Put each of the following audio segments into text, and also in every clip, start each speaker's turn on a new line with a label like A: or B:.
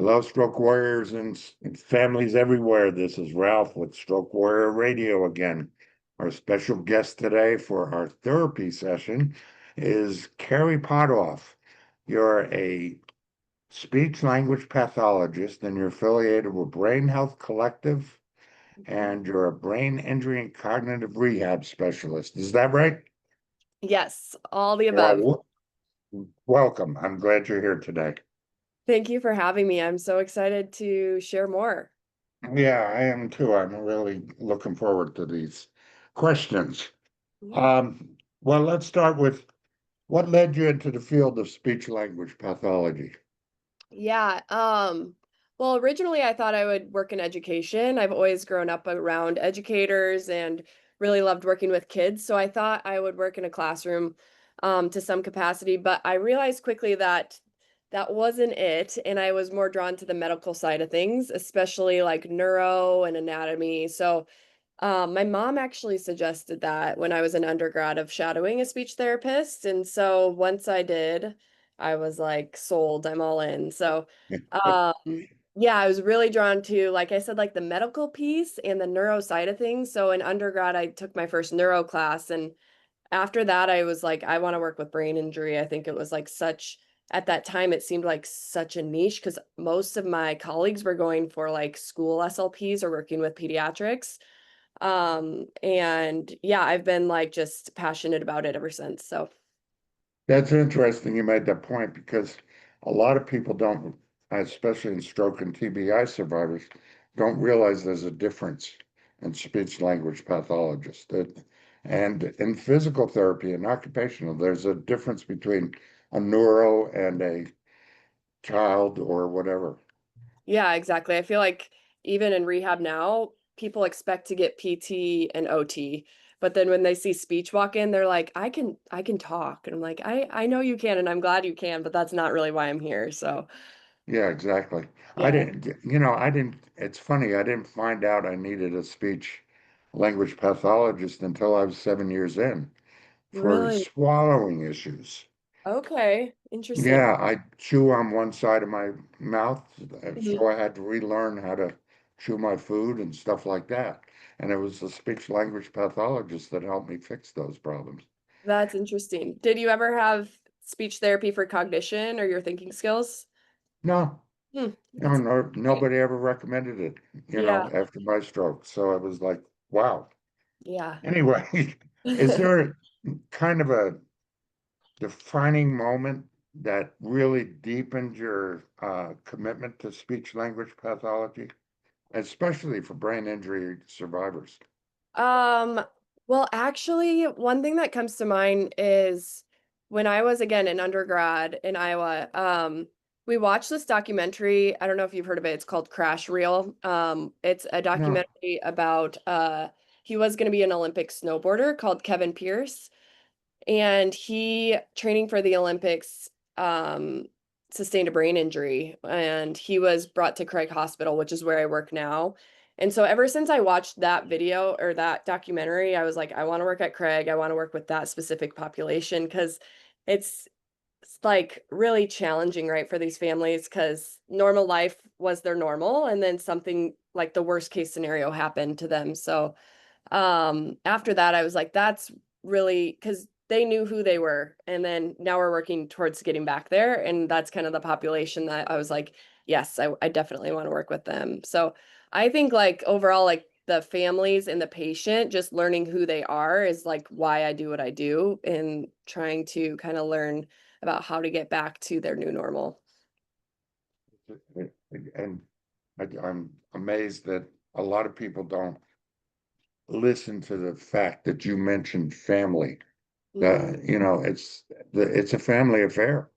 A: Hello, Stroke Warriors and families everywhere. This is Ralph with Stroke Warrior Radio again. Our special guest today for our therapy session is Kerri Potthoff. You're a speech language pathologist and you're affiliated with Brain Health Collective and you're a brain injury and cognitive rehab specialist. Is that right?
B: Yes, all the above.
A: Well, welcome. I'm glad you're here today.
B: Thank you for having me. I'm so excited to share more.
A: Yeah, I am too. I'm really looking forward to these questions.
B: Yeah.
A: Well, let's start with what led you into the field of speech language pathology?
B: Yeah. Well, originally I thought I would work in education. I've always grown up around educators and really loved working with kids. So I thought I would work in a classroom to some capacity, but I realized quickly that that wasn't it. And I was more drawn to the medical side of things, especially like neuro and anatomy. So my mom actually suggested that when I was an undergrad of shadowing a speech therapist. And so once I did, I was like sold, I'm all in. So yeah, I was really drawn to, like I said, like the medical piece and the neuro side of things. So in undergrad, I took my first neuro class. And after that, I was like, I want to work with brain injury. I think it was like such, at that time, it seemed like such a niche because most of my colleagues were going for like school SLPs or working with pediatrics. And yeah, I've been like just passionate about it ever since. So
A: That's interesting you made that point because a lot of people don't, especially in stroke and TBI survivors, don't realize there's a difference in speech language pathologists. And in physical therapy and occupational, there's a difference between a neuro and a child or whatever.
B: yeah, exactly. I feel like even in rehab now, people expect to get PT and OT, but then when they see speech walk in, they're like, I can talk. And I'm like, I know you can, and I'm glad you can, but that's not really why I'm here. So
A: Yeah, exactly.
B: yeah,
A: I didn't, it's funny, I didn't find out I needed a speech language pathologist until I was 7 years in for
B: really.
A: swallowing issues.
B: Okay, interesting.
A: Yeah, I chew on one side of my mouth,
B: Mhm.
A: so I had to relearn how to chew my food and stuff like that. And it was the speech language pathologist that helped me fix those problems.
B: That's interesting. Did you ever have speech therapy for cognition or your thinking skills?
A: No,
B: Hmm,
A: no,
B: that's
A: no,
B: great.
A: nobody ever recommended it,
B: Yeah,
A: after my stroke. So I was like, wow.
B: yeah.
A: Anyway, is there kind of a defining moment that really deepened your commitment to speech language pathology, especially for brain injury survivors?
B: Um, well, actually, one thing that comes to mind is when I was again an undergrad in Iowa, we watched this documentary. I don't know if you've heard of it. It's called Crash Reel. It's a
A: No.
B: documentary about he was going to be an Olympic snowboarder called Kevin Pierce, and he training for the Olympics sustained a brain injury and he was brought to Craig Hospital, which is where I work now. And so ever since I watched that video or that documentary, I was like, I want to work at Craig. I want to work with that specific population because it's it's like really challenging, right, for these families because normal life was their normal and then something like the worst case scenario happened to them. So after that I was like that's really because they knew who they were and then now we're working towards getting back there and that's kind of the population that I was like yes I definitely want to work with them. So I think like overall like the families and the patient just learning who they are is like why I do what I do and trying to kind of learn about how to get back to their new normal.
A: And I'm amazed that a lot of people don't listen to the fact that you mentioned family.
B: Mm,
A: It's a family affair.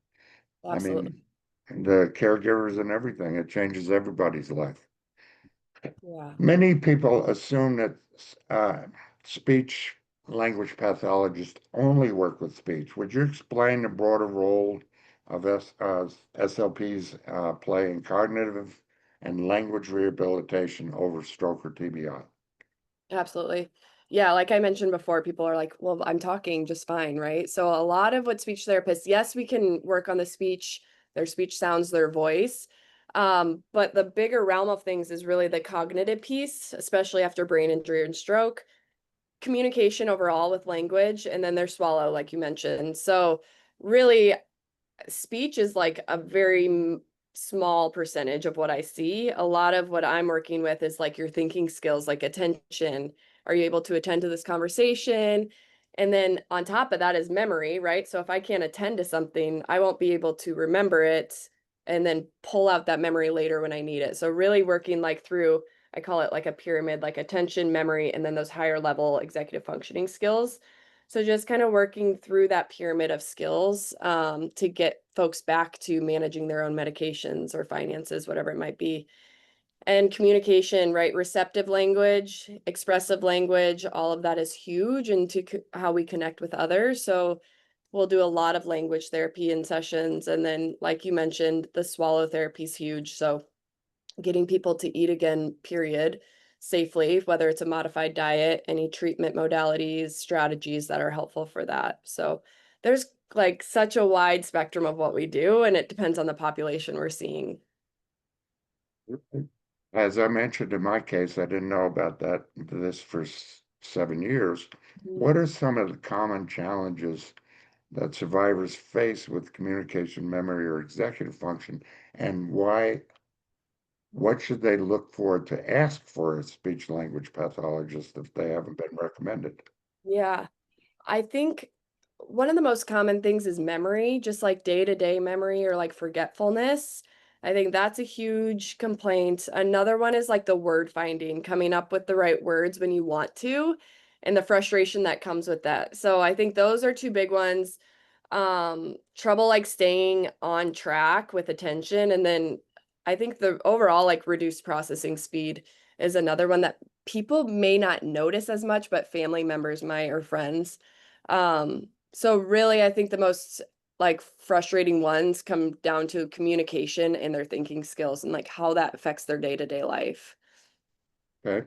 A: I
B: absolutely.
A: mean, the caregivers and everything, it changes everybody's life.
B: Yeah.
A: Many people assume that uh, speech language pathologists only work with speech. Would you explain the broader role of SLPs play in cognitive and language rehabilitation over stroke or TBI?
B: Absolutely. Yeah, like I mentioned before, people are like, well, I'm talking just fine, right? So a lot of what speech therapists, yes, we can work on the speech, their speech sounds, their voice. But the bigger realm of things is really the cognitive piece, especially after brain injury and stroke, communication overall with language, and then their swallow, like you mentioned. So really, speech is like a very small percentage of what I see. A lot of what I'm working with is like your thinking skills, like attention. Are you able to attend to this conversation? And then on top of that is memory, right? So if I can't attend to something, I won't be able to remember it and then pull out that memory later when I need it. So really working like through, I call it like a pyramid, like attention, memory, and then those higher level executive functioning skills. So just kind of working through that pyramid of skills to get folks back to managing their own medications or finances, whatever it might be. And communication, right? Receptive language, expressive language, all of that is huge into how we connect with others. So we'll do a lot of language therapy in sessions. And then, like you mentioned, the swallow therapy is huge. So getting people to eat again, period, safely, whether it's a modified diet, any treatment modalities, strategies that are helpful for that. So there's like such a wide spectrum of what we do, and it depends on the population we're seeing.
A: As I mentioned in my case, I didn't know about this for 7 years.
B: Mhm.
A: What are some of the common challenges that survivors face with communication, memory, or executive function, and what should they look for to ask for a speech language pathologist if they haven't been recommended?
B: Yeah. I think one of the most common things is memory, just like day-to-day memory or like forgetfulness. I think that's a huge complaint. Another one is like the word finding, coming up with the right words when you want to, and the frustration that comes with that. So I think those are two big ones. Trouble like staying on track with attention, and then I think the overall like reduced processing speed is another one that people may not notice as much, but family members might or friends. So really, I think the most like frustrating ones come down to communication and their thinking skills and like how that affects their day-to-day life.
A: Okay.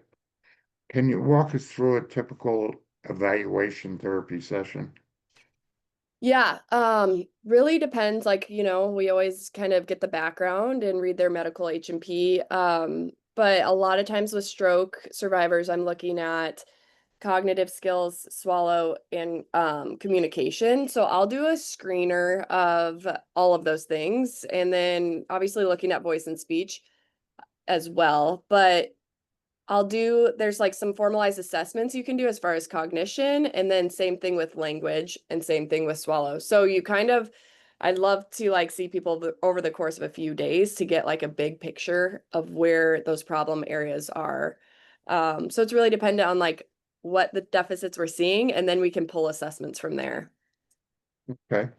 A: Can you walk us through a typical evaluation therapy session?
B: Yeah, really depends. Like, we always kind of get the background and read their medical H&P. But a lot of times with stroke survivors, I'm looking at cognitive skills, swallow, and communication. So I'll do a screener of all of those things, and then obviously looking at voice and speech as well. But there's like some formalized assessments you can do as far as cognition, and then same thing with language and same thing with swallow. So I'd love to like see people over the course of a few days to get like a big picture of where those problem areas are. So it's really dependent on like what the deficits we're seeing, and then we can pull assessments from there.
A: Okay.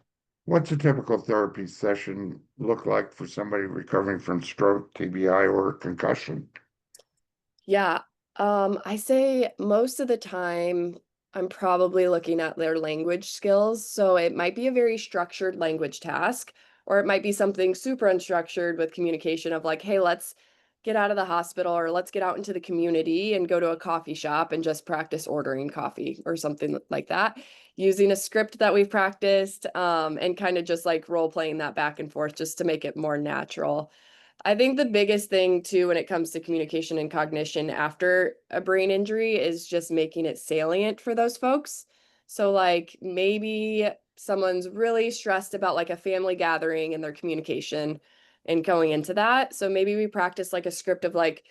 A: What's a typical therapy session look like for somebody recovering from stroke, TBI, or concussion?
B: Yeah. I say most of the time I'm probably looking at their language skills. So it might be a very structured language task, or it might be something super unstructured with communication of like, hey, let's get out of the hospital or let's get out into the community and go to a coffee shop and just practice ordering coffee or something like that, using a script that we've practiced, and kind of just like role playing that back and forth just to make it more natural. I think the biggest thing too when it comes to communication and cognition after a brain injury is just making it salient for those folks. So like maybe someone's really stressed about like a family gathering and their communication and going into that. So maybe we practice like a script of like,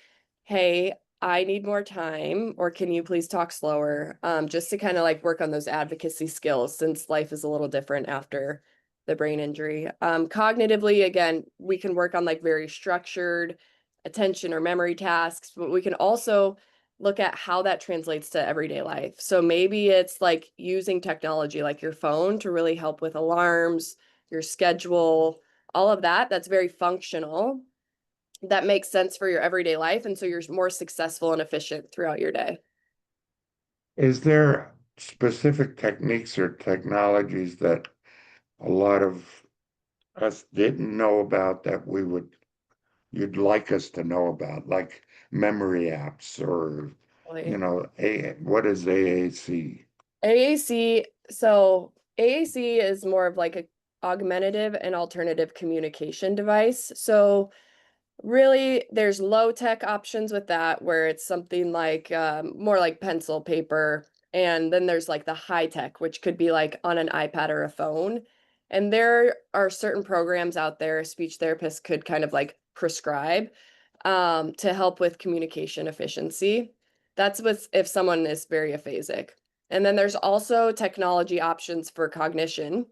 B: hey, I need more time, or can you please talk slower? Just to kind of like work on those advocacy skills since life is a little different after the brain injury. Cognitively, again, we can work on like very structured attention or memory tasks, but we can also look at how that translates to everyday life. So maybe it's like using technology like your phone to really help with alarms, your schedule, all of that. That's very functional. That makes sense for your everyday life. And so you're more successful and efficient throughout your day.
A: Is there specific techniques or technologies that a lot of us didn't know about that you'd like us to know about, like memory apps or, what is AAC?
B: AAC, so AAC is more of like a augmentative and alternative communication device. So Really, there's low tech options with that where it's something like more like pencil, paper, and then there's like the high tech, which could be like on an iPad or a phone. And there are certain programs out there speech therapists could kind of like prescribe to help with communication efficiency. That's with if someone is very aphasic. And then there's also technology options for cognition.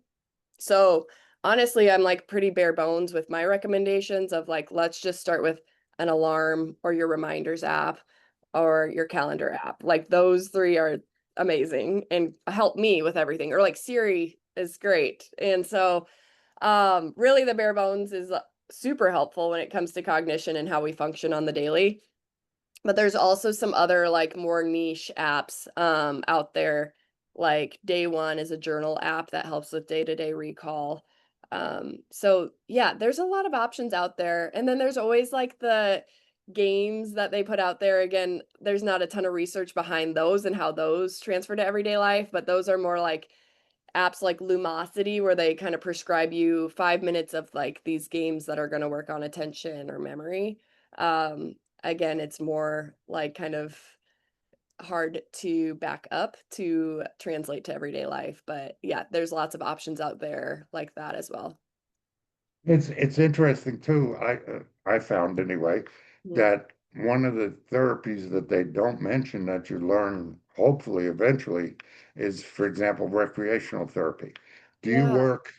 B: So honestly, I'm like pretty bare bones with my recommendations of like, let's just start with an alarm or your reminders app or your calendar app. Like those three are amazing and help me with everything. Or like Siri is great. And so really the bare bones is super helpful when it comes to cognition and how we function on the daily. But there's also some other like more niche apps out there. Like Day One is a journal app that helps with day-to-day recall. So yeah, there's a lot of options out there. And then there's always like the games that they put out there. Again, there's not a ton of research behind those and how those transfer to everyday life, but those are more like apps like Lumosity where they kind of prescribe you 5 minutes of like these games that are going to work on attention or memory. Um, Again, it's more like kind of hard to back up to translate to everyday life, but yeah, there's lots of options out there like that as well.
A: It's interesting too. I found anyway
B: Mhm.
A: that one of the therapies that they don't mention that you learn hopefully eventually is, for example, recreational therapy. Do you
B: Yeah.
A: work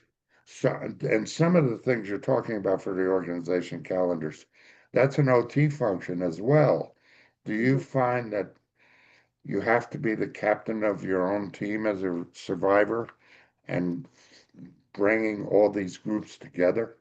A: so, and some of the things you're talking about for the organization calendars, that's an OT function as well. Do you
B: Mhm.
A: find that you have to be the captain of your own team as a survivor and bringing all these groups together?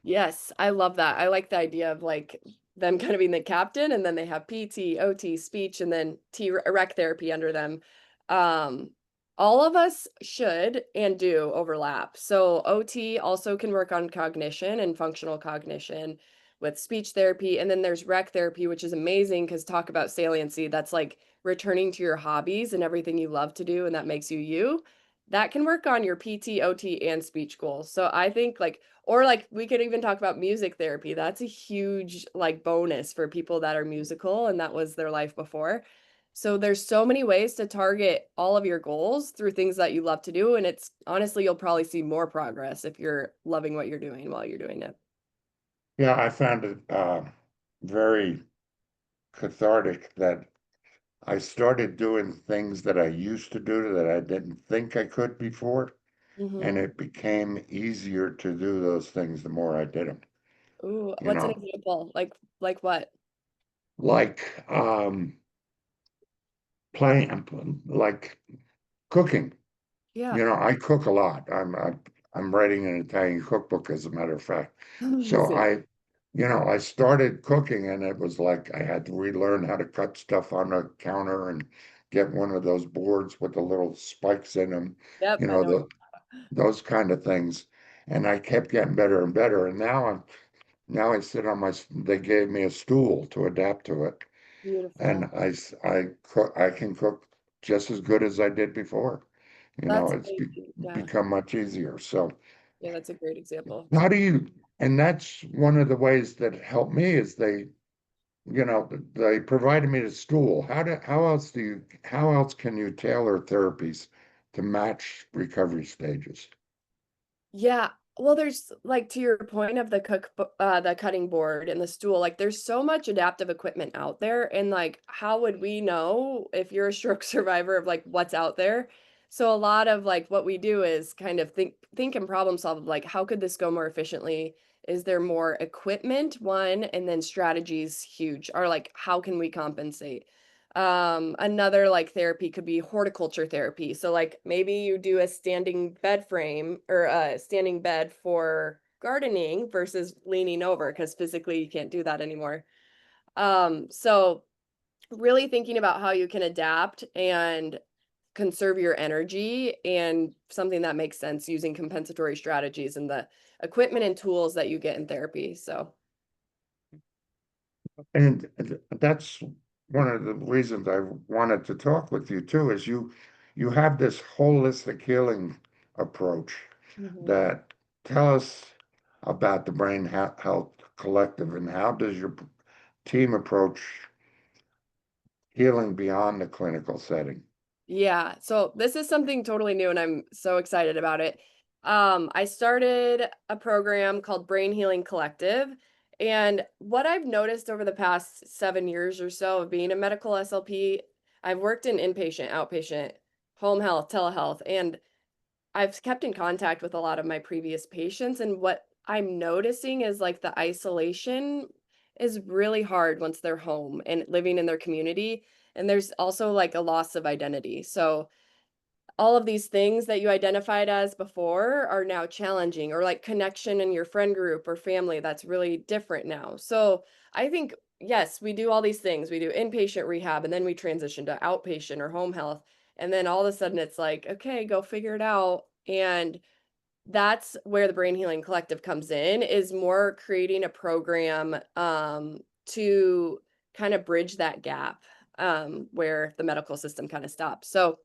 B: Yes, I love that. I like the idea of like them kind of being the captain and then they have PT, OT, speech, and then T rec therapy under them. Um, all of us should and do overlap. So OT also can work on cognition and functional cognition with speech therapy. And then there's rec therapy, which is amazing because talk about saliency. That's like returning to your hobbies and everything you love to do, and that makes you you. That can work on your PT, OT, and speech goals. So I think like or like we could even talk about music therapy. That's a huge like bonus for people that are musical and that was their life before. So there's so many ways to target all of your goals through things that you love to do. And it's honestly, you'll probably see more progress if you're loving what you're doing while you're doing it.
A: Yeah, I found it very cathartic that I started doing things that I used to do that I didn't think I could before, and
B: Hmm.
A: it became easier to do those things the more I did them.
B: Ooh,
A: You
B: what's an
A: know,
B: example? Like what?
A: like playing, like cooking.
B: Yeah.
A: You know, I cook a lot. I'm writing an Italian cookbook, as a matter of fact. So
B: Amazing.
A: I started cooking, and it was like I had to relearn how to cut stuff on the counter and get one of those boards with the little spikes in them,
B: Yep,
A: you
B: I
A: know,
B: know.
A: those kind of things. And I kept getting better and better. And now I sit on they gave me a stool to adapt to it, and
B: Beautiful.
A: I can cook just as good as I did before.
B: That's
A: It's
B: amazing. Yeah.
A: become much easier. So
B: Yeah, that's a great example.
A: how do you, and that's one of the ways that helped me is they provided me the stool. How else can you tailor therapies to match recovery stages?
B: Yeah. Well, there's like to your point of the cutting board and the stool, like there's so much adaptive equipment out there. And like, how would we know if you're a stroke survivor of like what's out there? So a lot of like what we do is kind of think and problem solve of like, how could this go more efficiently? Is there more equipment? One, and then strategies huge are like, how can we compensate? Another like therapy could be horticulture therapy. So like maybe you do a standing bed frame or a standing bed for gardening versus leaning over because physically you can't do that anymore. So really thinking about how you can adapt and conserve your energy and something that makes sense using compensatory strategies and the equipment and tools that you get in therapy. So,
A: And that's one of the reasons I wanted to talk with you too, is you have this holistic healing approach
B: mhm.
A: that tell us. about the Health Collective, and how does your team approach healing beyond the clinical setting?
B: Yeah, so this is something totally new and I'm so excited about it. I started a program called Brain Healing Collective. And what I've noticed over the past 7 years or so of being a medical SLP, I've worked in inpatient, outpatient, home health, telehealth, and I've kept in contact with a lot of my previous patients. And what I'm noticing is like the isolation is really hard once they're home and living in their community. And there's also like a loss of identity. So all of these things that you identified as before are now challenging, or like connection in your friend group or family that's really different now. So I think, yes, we do all these things. We do inpatient rehab and then we transition to outpatient or home health. And then all of a sudden it's like, okay, go figure it out. And that's where the Brain Healing Collective comes in, is more creating a program to kind of bridge that gap where the medical system kind of stops. So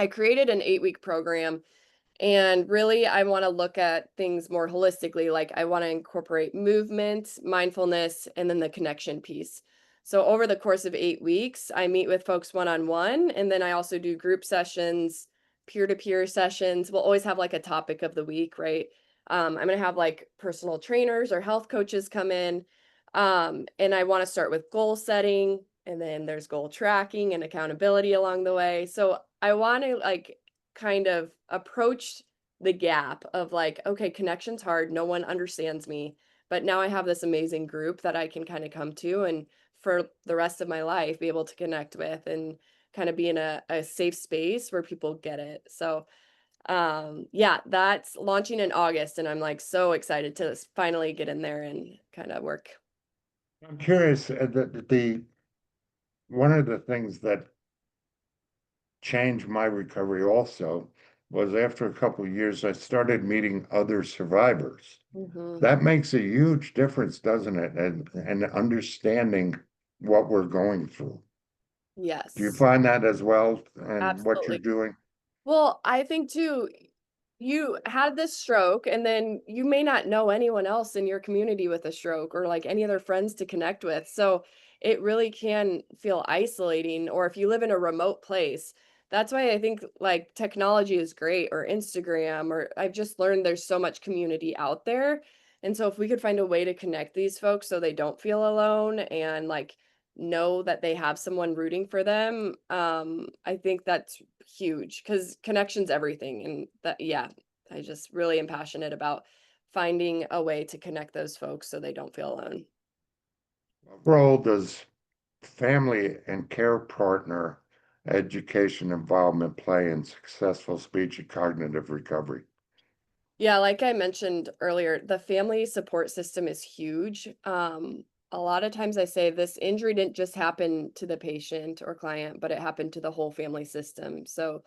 B: I created an 8-week program, and really, I want to look at things more holistically. Like, I want to incorporate movement, mindfulness, and then the connection piece. So, over the course of 8 weeks, I meet with folks one on one, and then I also do group sessions, peer to peer sessions. We'll always have like a topic of the week, right? I'm going to have like personal trainers or health coaches come in. And I want to start with goal setting, and then there's goal tracking and accountability along the way. So, I want to like kind of approach the gap of like, okay, connection's hard. No one understands me. But now I have this amazing group that I can kind of come to and for the rest of my life be able to connect with and kind of be in a safe space where people get it. So yeah, that's launching in August and I'm like so excited to finally get in there and kind of work.
A: I'm curious, the one of the things that changed my recovery also was after a couple of years, I started meeting other survivors.
B: Hmm.
A: That makes a huge difference, doesn't it? And understanding what we're going through. Do you
B: Yes,
A: find that as well and what you're
B: absolutely.
A: doing?
B: Well, I think too, you had this stroke, and then you may not know anyone else in your community with a stroke or like any other friends to connect with. So it really can feel isolating, or if you live in a remote place. That's why I think like technology is great, or Instagram, or I've just learned there's so much community out there. And so if we could find a way to connect these folks so they don't feel alone and like know that they have someone rooting for them, I think that's huge because connection's everything. And that, yeah, I just really am passionate about finding a way to connect those folks so they don't feel alone.
A: What role does family and care partner education involvement play in successful speech and cognitive recovery?
B: Yeah, like I mentioned earlier, the family support system is huge. A lot of times I say this injury didn't just happen to the patient or client, but it happened to the whole family system. So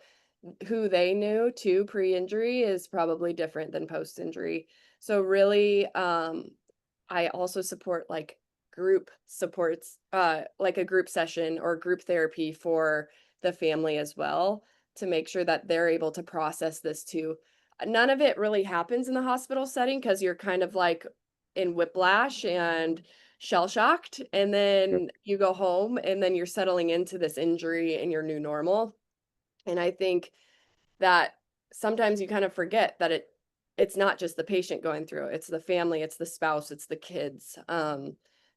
B: who they knew too pre-injury is probably different than post-injury. So really, I also support like group supports, like a group session or group therapy for the family as well to make sure that they're able to process this too. None of it really happens in the hospital setting because you're kind of like in whiplash and shell shocked. And
A: Yep.
B: then you go home and then you're settling into this injury and your new normal. And I think that sometimes you kind of forget that it's not just the patient going through it, it's the family, it's the spouse, it's the kids.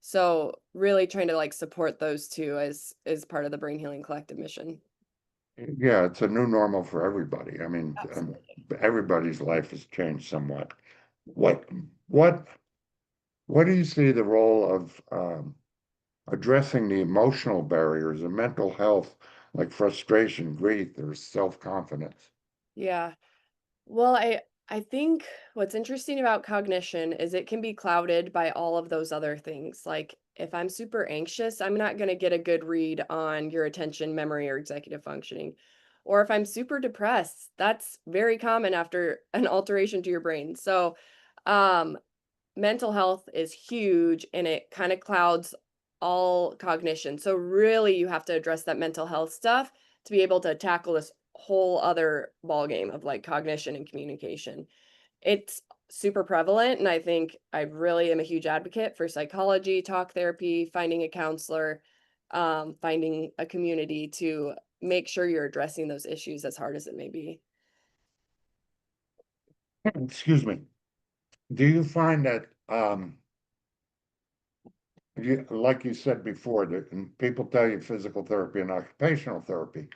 B: So really trying to like support those two as part of the Brain Healing Collective mission.
A: Yeah, it's a new normal for everybody. I mean,
B: Absolutely.
A: everybody's life has changed somewhat. What what what do you see the role of addressing the emotional barriers of mental health, like frustration, grief, or self-confidence?
B: Yeah. Well, I think what's interesting about cognition is it can be clouded by all of those other things. Like if I'm super anxious, I'm not going to get a good read on your attention, memory, or executive functioning. Or if I'm super depressed, that's very common after an alteration to your brain. So, um, mental health is huge and it kind of clouds all cognition. So really you have to address that mental health stuff to be able to tackle this whole other ball game of like cognition and communication. It's super prevalent. And I think I really am a huge advocate for psychology, talk therapy, finding a counselor, finding a community to make sure you're addressing those issues as hard as it may be.
A: Excuse me. Do you find that like you said before, that people tell you physical therapy and occupational therapy.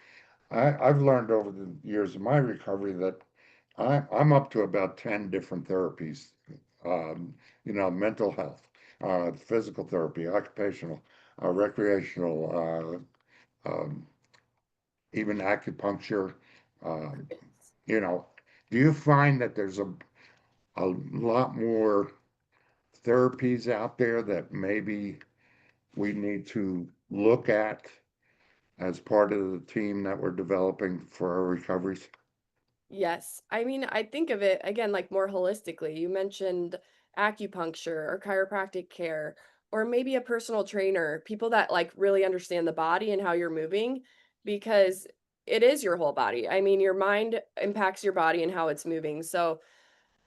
A: I've learned over the years of my recovery that I'm up to about 10 different therapies, mental health, physical therapy, occupational, recreational, even acupuncture. Um, you know, do you find that there's a lot more therapies out there that maybe we need to look at as part of the team that we're developing for our recoveries?
B: Yes. I mean, I think of it again like more holistically. You mentioned acupuncture or chiropractic care, or maybe a personal trainer, people that like really understand the body and how you're moving, because it is your whole body. I mean, your mind impacts your body and how it's moving. So,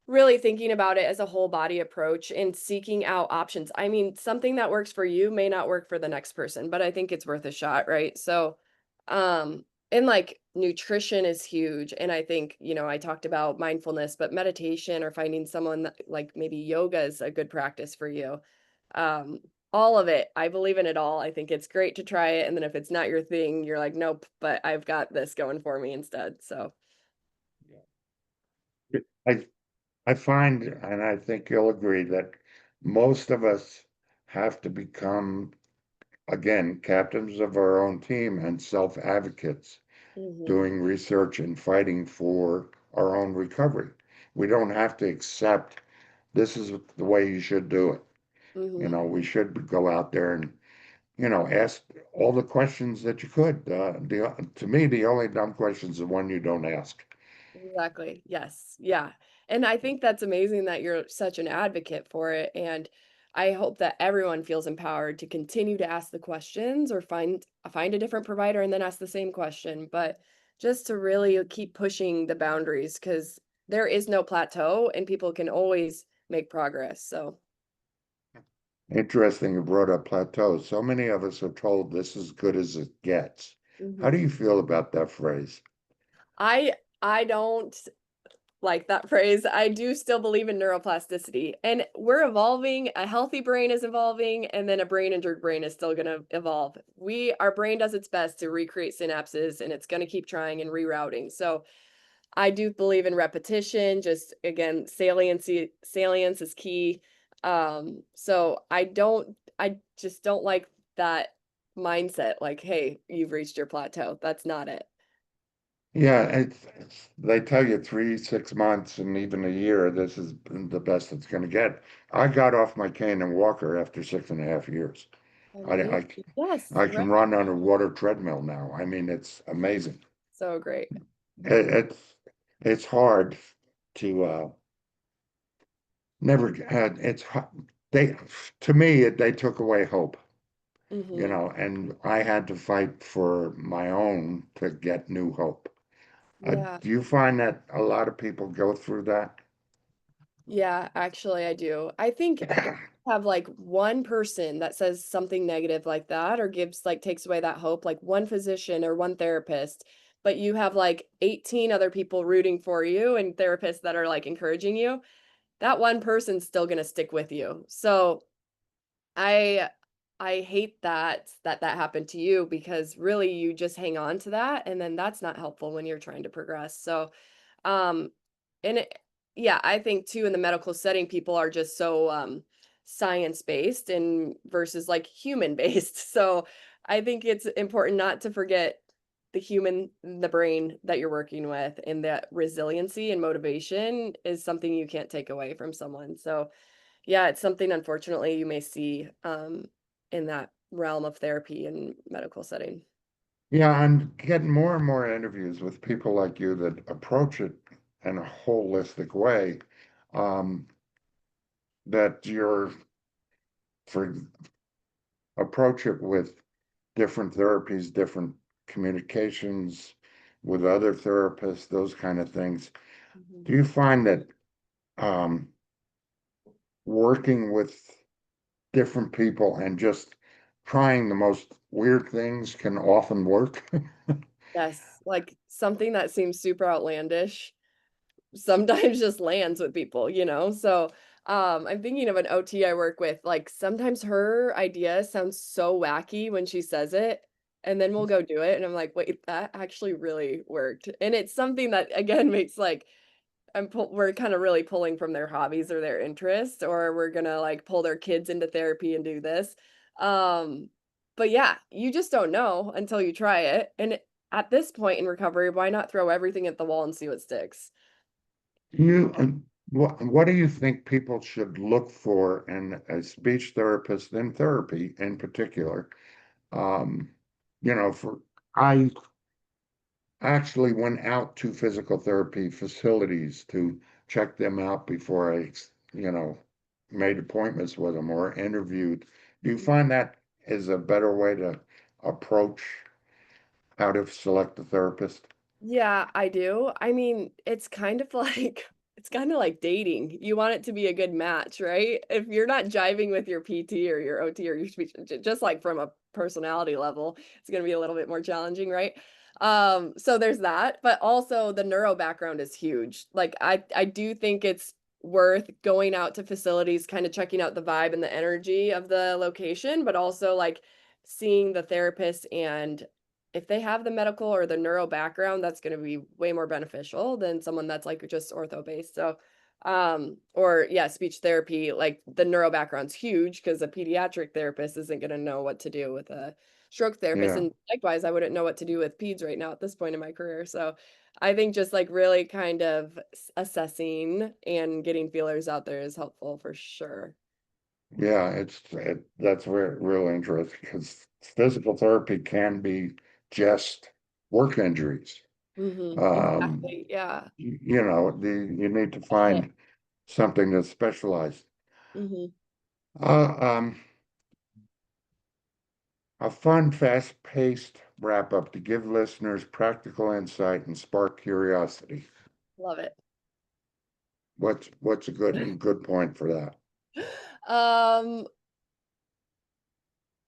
B: really thinking about it as a whole body approach and seeking out options. I mean, something that works for you may not work for the next person, but I think it's worth a shot, right? So, and like nutrition is huge. And I think, I talked about mindfulness, but meditation or finding someone that like maybe yoga is a good practice for you. Um, all of it. I believe in it all. I think it's great to try it. And then if it's not your thing, you're like, nope, but I've got this going for me instead. So,
A: I I find, and I think you'll agree, that most of us have to become, again, captains of our own team and self-advocates,
B: mhm,
A: doing research and fighting for our own recovery. We don't have to accept this is the way you should do it.
B: mhm.
A: We should go out there and, ask all the questions that you could. To me, the only dumb question is the one you don't ask.
B: Exactly. Yes. Yeah. And I think that's amazing that you're such an advocate for it. And I hope that everyone feels empowered to continue to ask the questions or find a different provider and then ask the same question. But just to really keep pushing the boundaries because there is no plateau and people can always make progress. So
A: Interesting, you brought up plateaus. So many of us are told this is good as it gets. How do
B: mhm.
A: you feel about that phrase?
B: I I don't like that phrase. I do still believe in neuroplasticity. And we're evolving. A healthy brain is evolving, and then a brain injured brain is still going to evolve. Our brain does its best to recreate synapses, and it's going to keep trying and rerouting. So I do believe in repetition. Just again, salience is key. So I just don't like that mindset. Like, hey, you've reached your plateau. That's not it.
A: Yeah, they tell you 3, 6 months, and even a year, this is the best it's going to get. I got off my cane and walker after 6.5 years. I,
B: Amazing.
A: I,
B: Yes,
A: I
B: right.
A: can run on a water treadmill now. I mean, it's amazing.
B: So great.
A: It, it's it's hard to never had they to me they took away hope,
B: Mhm.
A: and I had to fight for my own to get new hope.
B: Yeah.
A: Do you find that a lot of people go through that?
B: Yeah, actually I do. I think if you have like one person that says something negative like that or gives like takes away that hope, like one physician or one therapist, but you have like 18 other people rooting for you and therapists that are like encouraging you, that one person's still going to stick with you. So I I hate that happened to you because really you just hang on to that and then that's not helpful when you're trying to progress. So um and it, yeah, I think too in the medical setting people are just so science based and versus like human based. So I think it's important not to forget the brain that you're working with and that resiliency and motivation is something you can't take away from someone. So yeah, it's something unfortunately you may see in that realm of therapy and medical setting.
A: Yeah, I'm getting more and more interviews with people like you that approach it in a holistic way. Um, that you're for approach it with different therapies, different communications with other therapists, those kind of things.
B: Mhm.
A: Do you find that working with different people and just trying the most weird things can often work.
B: Yes, like something that seems super outlandish sometimes just lands with people, you know? So, I'm thinking of an OT I work with, like sometimes her idea sounds so wacky when she says it, and then we'll go do it, and I'm like, wait, that actually really worked. And it's something that again makes like we're kind of really pulling from their hobbies or their interests, or we're gonna like pull their kids into therapy and do this. Um, but yeah, you just don't know until you try it. And at this point in recovery, why not throw everything at the wall and see what sticks?
A: You, what do you think people should look for in a speech therapist in therapy in particular? Um, for I actually went out to physical therapy facilities to check them out before I made appointments with them or interviewed. Do you find that is a better way to approach how to select a therapist?
B: Yeah, I do. I mean, it's kind of like it's kind of like dating. You want it to be a good match, right? If you're not jiving with your PT or your OT or your speech, just like from a personality level, it's going to be a little bit more challenging, right? So there's that, but also the neuro background is huge. Like I do think it's worth going out to facilities, kind of checking out the vibe and the energy of the location, but also like seeing the therapist, and if they have the medical or the neuro background, that's going to be way more beneficial than someone that's like just ortho based. So, or yeah, speech therapy, like the neuro background's huge because a pediatric therapist isn't going to know what to do with a stroke therapist.
A: Yeah,
B: And likewise, I wouldn't know what to do with peds right now at this point in my career. So, I think just like really kind of assessing and getting feelers out there is helpful for sure.
A: yeah, that's real interesting because physical therapy can be just work injuries. Um,
B: Exactly. Yeah.
A: you need to
B: That's it.
A: find something that's specialized.
B: Hmm.
A: Uh, um, a fun, fast-paced wrap-up to give listeners practical insight and spark curiosity.
B: Love it.
A: What's a good point for that?
B: Um,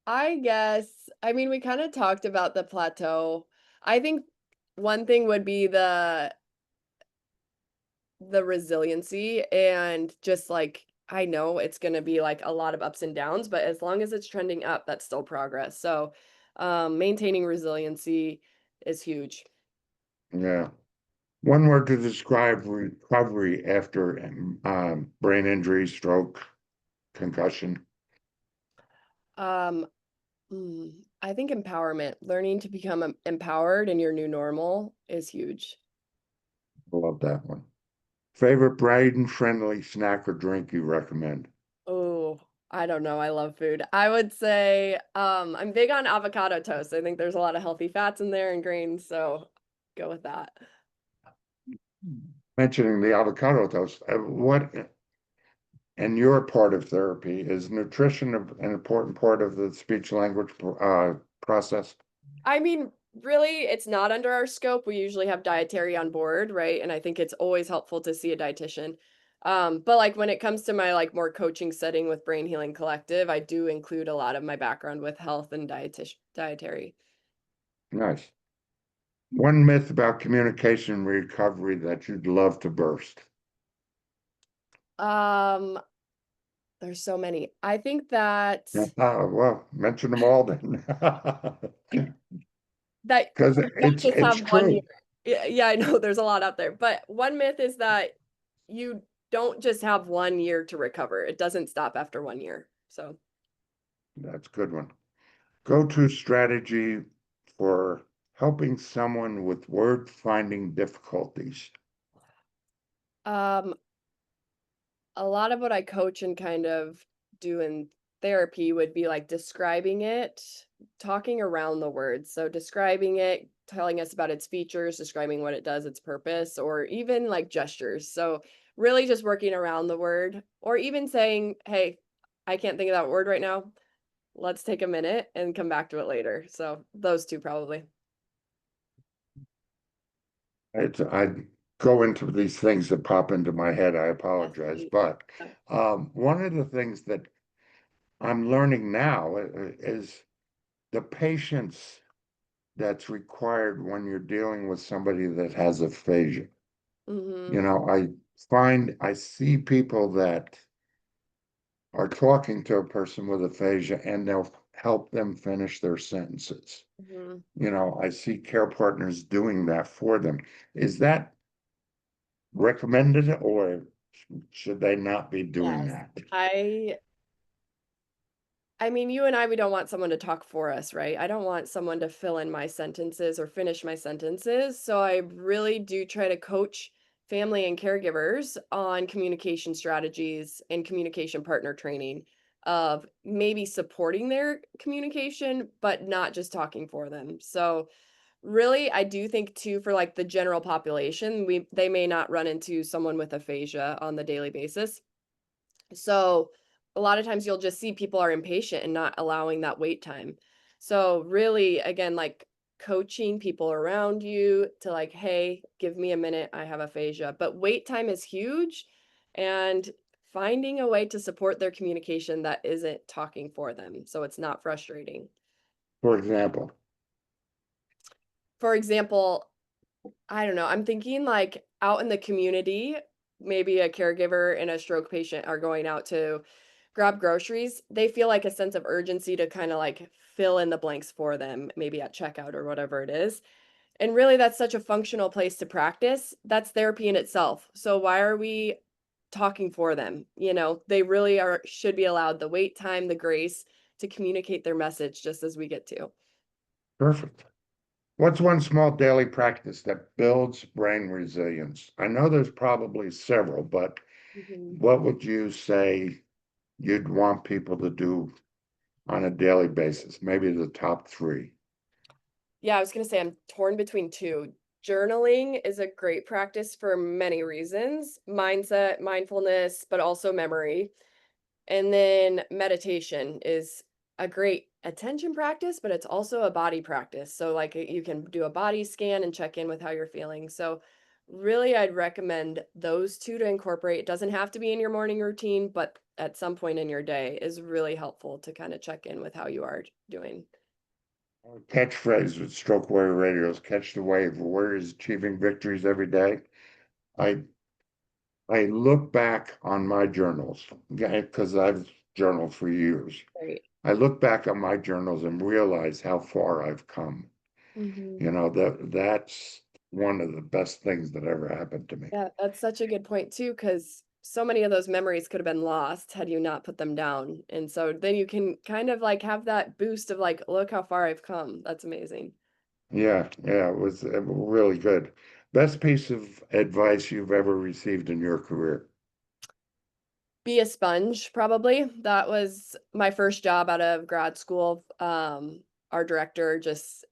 B: I guess, I mean, we kind of talked about the plateau. I think one thing would be the resiliency, and just like I know it's going to be like a lot of ups and downs, but as long as it's trending up, that's still progress. So, maintaining resiliency is huge.
A: Yeah. One word to describe recovery after brain injury, stroke, concussion.
B: Um, I think empowerment, learning to become empowered in your new normal is huge.
A: I love that one. Favorite brain-friendly snack or drink you recommend?
B: Oh, I don't know. I love food. I would say I'm big on avocado toast. I think there's a lot of healthy fats in there and grains, so go with that.
A: Mentioning the avocado toast, what in your part of therapy is nutrition an important part of the speech language process?
B: I mean, really, it's not under our scope. We usually have dietary on board, right? And I think it's always helpful to see a dietitian. But like when it comes to my like more coaching setting with Brain Healing Collective, I do include a lot of my background with health and dietary.
A: Nice. One myth about communication recovery that you'd love to burst.
B: Um, there's so many. I think that
A: Well, mention them all then.
B: that
A: Because
B: you don't just
A: it's
B: have 1 year.
A: true.
B: Yeah, yeah, I know there's a lot out there, but one myth is that you don't just have 1 year to recover. It doesn't stop after 1 year. So,
A: That's a good one. Go-to strategy for helping someone with word finding difficulties.
B: um, a lot of what I coach and kind of do in therapy would be like describing it, talking around the words. So describing it, telling us about its features, describing what it does, its purpose, or even like gestures. So really just working around the word, or even saying, "Hey, I can't think of that word right now. Let's take a minute and come back to it later." So those two probably.
A: It's I. go into these things that pop into my head. I
B: Yes,
A: apologize.
B: please.
A: But
B: Yeah.
A: one of the things that I'm learning now is the patience that's required when you're dealing with somebody that has aphasia.
B: Mm-hmm.
A: You know, I see people that are talking to a person with aphasia and they'll help them finish their sentences.
B: Mm-hmm.
A: You know, I see care partners doing that for them. Is that recommended or should they not be doing
B: Yes.
A: that?
B: I mean, you and I, we don't want someone to talk for us, right? I don't want someone to fill in my sentences or finish my sentences. So I really do try to coach family and caregivers on communication strategies and communication partner training of maybe supporting their communication, but not just talking for them. So really, I do think too, for like the general population, they may not run into someone with aphasia on the daily basis. So a lot of times you'll just see people are impatient and not allowing that wait time. So really, again, like coaching people around you to like, hey, give me a minute, I have aphasia. But wait time is huge, and finding a way to support their communication that isn't talking for them. So it's not frustrating.
A: For example,
B: For example, I don't know. I'm thinking like out in the community, maybe a caregiver and a stroke patient are going out to grab groceries. They feel like a sense of urgency to kind of like fill in the blanks for them, maybe at checkout or whatever it is. And really, that's such a functional place to practice. That's therapy in itself. So why are we talking for them? You know, they really are should be allowed the wait time, the grace to communicate their message just as we get to.
A: perfect. What's one small daily practice that builds brain resilience? I know there's probably several, but
B: Mhm.
A: what would you say you'd want people to do on a daily basis? Maybe the top three.
B: Yeah, I was gonna say I'm torn between two. Journaling is a great practice for many reasons, mindset, mindfulness, but also memory. And then meditation is a great attention practice, but it's also a body practice. So, like, you can do a body scan and check in with how you're feeling. So, really, I'd recommend those two to incorporate. It doesn't have to be in your morning routine, but at some point in your day is really helpful to kind of check in with how you are doing.
A: Catchphrase with stroke warrior radios, catch the wave. Warriors achieving victories every day. I I look back on my journals, because I've journaled for years.
B: Right.
A: I look back on my journals and realize how far I've come.
B: Hmm.
A: You know, that's one of the best things that ever happened to me.
B: Yeah, that's such a good point too, because so many of those memories could have been lost had you not put them down. And so then you can kind of like have that boost of like, look how far I've come. That's amazing.
A: Yeah, yeah, it was really good. Best piece of advice you've ever received in your career.
B: Be a sponge, probably. That was my first job out of grad school. Our director just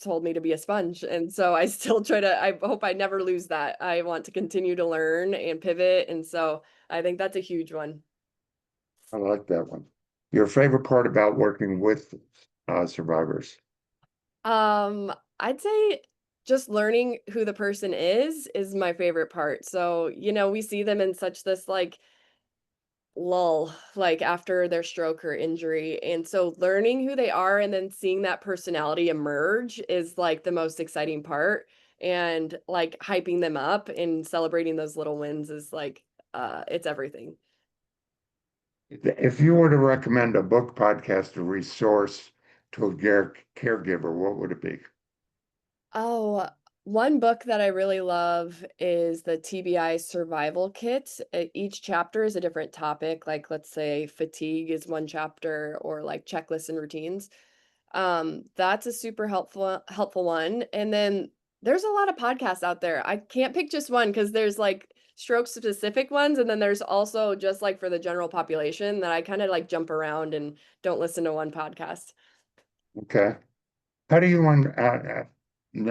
B: told me to be a sponge. And so I still try to, I hope I never lose that. I want to continue to learn and pivot. And so I think that's a huge one.
A: I like that one. Your favorite part about working with survivors?
B: I'd say just learning who the person is my favorite part. So, you know, we see them in such this like lull, like after their stroke or injury. And so learning who they are and then seeing that personality emerge is like the most exciting part. And like hyping them up and celebrating those little wins is like it's everything.
A: If you were to recommend a book, podcast, or resource to a caregiver, what would it be?
B: Oh, one book that I really love is the TBI Survival Kit. Each chapter is a different topic. Like, let's say fatigue is one chapter, or like checklists and routines. That's a super helpful one. And then there's a lot of podcasts out there. I can't pick just one because there's like stroke specific ones, and then there's also just like for the general population that I kind of like jump around and don't listen to one podcast.
A: Okay. How do you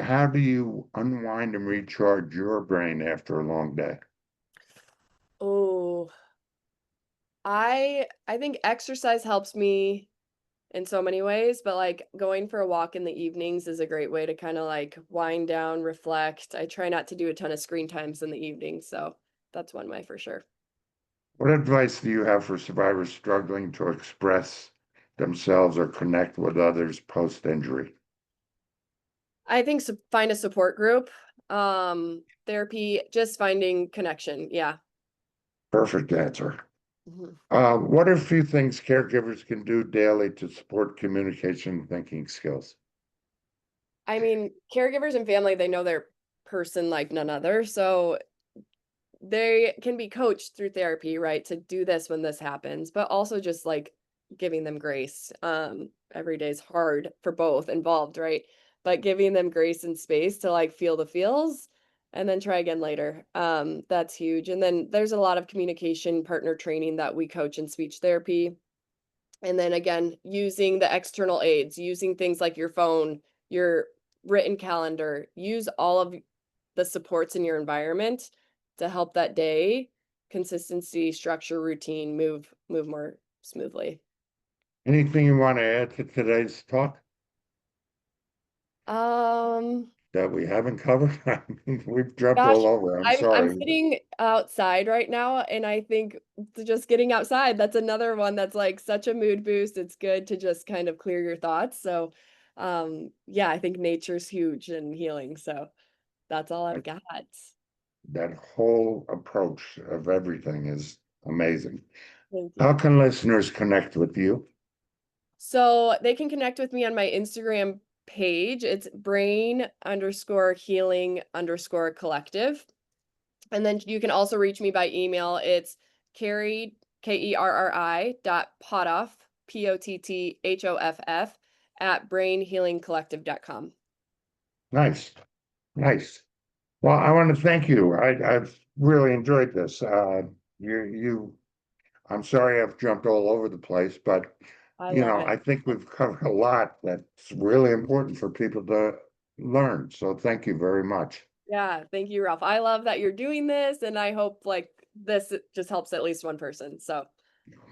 A: how do you unwind and recharge your brain after a long day?
B: Oh, I think exercise helps me in so many ways, but like going for a walk in the evenings is a great way to kind of like wind down, reflect. I try not to do a ton of screen times in the evening, so that's one way for sure.
A: What advice do you have for survivors struggling to express themselves or connect with others post-injury?
B: I think find a support group, therapy, just finding connection. Yeah.
A: Perfect answer.
B: Mhm.
A: What are a few things caregivers can do daily to support communication and thinking skills?
B: I mean, caregivers and family, they know their person like none other. So they can be coached through therapy, right, to do this when this happens, but also just like giving them grace. Every day is hard for both involved, right? But giving them grace and space to like feel the feels and then try again later. That's huge. And then there's a lot of communication partner training that we coach in speech therapy. And then again, using the external aids, using things like your phone, your written calendar, use all of the supports in your environment to help that day, consistency, structure, routine, move more smoothly.
A: Anything you want to add to today's talk
B: Um,
A: that we haven't covered? I mean, we've jumped
B: gosh,
A: all over. I'm
B: I'm
A: sorry.
B: sitting outside right now, and I think just getting outside, that's another one that's like such a mood boost. It's good to just kind of clear your thoughts. So, yeah, I think nature's huge and healing. So that's all I've got.
A: That whole approach of everything is amazing.
B: Thank
A: How
B: you.
A: can listeners connect with you?
B: So they can connect with me on my Instagram page. It's brain_healing_collective. And then you can also reach me by email. It's Kerri, Kerri .Potthoff, Potthoff at brainhealingcollective.com.
A: Nice, nice. Well, I want to thank you. I've really enjoyed this. I'm sorry I've jumped all over the place, but
B: I love it.
A: I think we've covered a lot that's really important for people to learn. So thank you very much.
B: Yeah, thank you, Ralph. I love that you're doing this, and I hope like this just helps at least one person. So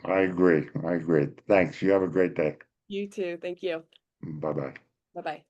A: I agree. I agree. Thanks. You have a great day.
B: you too. Thank you.
A: Bye bye.
B: Bye bye.